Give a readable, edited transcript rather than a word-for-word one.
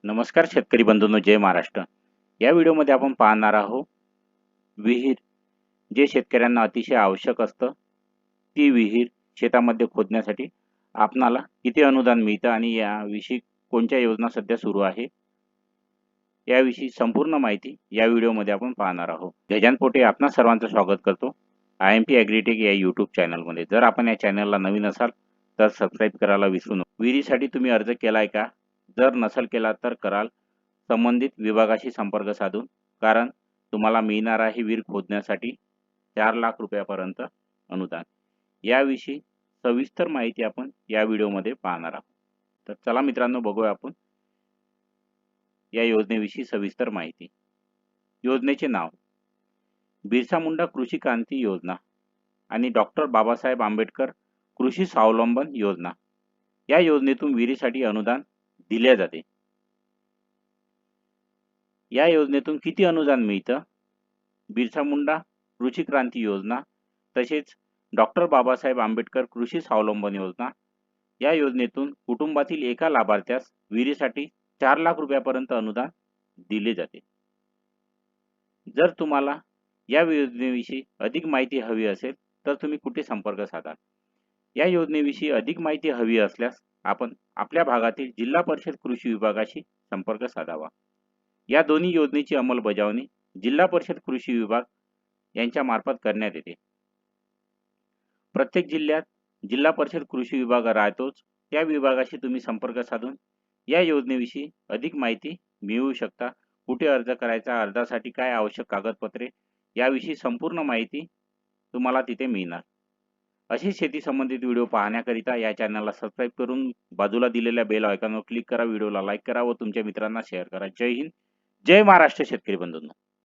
नमस्कार शेतकरी बंधूंनो, जय महाराष्ट्र. या व्हिडिओमध्ये आपण पाहणार आहोत विहीर, जे शेतकऱ्यांना अतिशय आवश्यक असतं. ती विहीर शेतामध्ये खोदण्यासाठी आपणाला किती अनुदान मिळतं आणि याविषयी कोणत्या योजना सध्या सुरू आहे, याविषयी संपूर्ण माहिती या व्हिडिओमध्ये आपण पाहणार आहोत. गजानन पोटे आपणा सर्वांचं स्वागत करतो IMP ॲग्रीटेक या यूट्यूब चॅनलमध्ये. जर आपण या चॅनलला नवीन असाल तर सबस्क्राईब करायला विसरू नका. विहिरीसाठी तुम्ही अर्ज केलाय का? जर नसेल केला तर कराल. संबंधित विभागाशी संपर्क साधून, कारण तुम्हाला मिळणार आहे विहीर खोदण्यासाठी 4 लाख रुपयापर्यंत अनुदान. याविषयी सविस्तर माहिती आपण या व्हिडिओमध्ये पाहणार आहोत. तर चला मित्रांनो, बघूया आपण या योजनेविषयी सविस्तर माहिती. योजनेचे नाव बिरसा मुंडा कृषी क्रांती योजना आणि डॉक्टर बाबासाहेब आंबेडकर कृषी स्वावलंबन योजना. या योजनेतून विहिरीसाठी अनुदान दिले जाते. या योजनेतून किती अनुदान मिळतं? बिरसा मुंडा कृषी क्रांती योजना तसेच डॉक्टर बाबासाहेब आंबेडकर कृषी स्वावलंबन योजना. या योजनेतून कुटुंबातील एका लाभार्थ्यास विहिरीसाठी 4 लाख रुपयापर्यंत अनुदान दिले जाते. जर तुम्हाला या योजनेविषयी अधिक माहिती हवी असेल तर तुम्ही कुठे संपर्क साधाल? या योजनेविषयी अधिक माहिती हवी असल्यास आपण आपल्या भागातील जिल्हा परिषद कृषी विभागाशी संपर्क साधावा. या दोन्ही योजनेची अंमलबजावणी जिल्हा परिषद कृषी विभाग यांच्या मार्फत करण्यात येते. प्रत्येक जिल्ह्यात जिल्हा परिषद कृषी विभाग राहतोच. त्या विभागाशी तुम्ही संपर्क साधून या योजनेविषयी अधिक माहिती मिळवू शकता. कुठे अर्ज करायचा, अर्जासाठी काय आवश्यक कागदपत्रे, याविषयी संपूर्ण माहिती तुम्हाला तिथे मिळणार. अशी शेती संबंधित व्हिडिओ पाहण्याकरिता या चॅनलला सबस्क्राईब करून बाजूला दिलेल्या बेल आयकॉनवर क्लिक करा, व्हिडिओला लाईक करा व तुमच्या मित्रांना शेअर करा. जय हिंद, जय महाराष्ट्र शेतकरी बंधूंनो.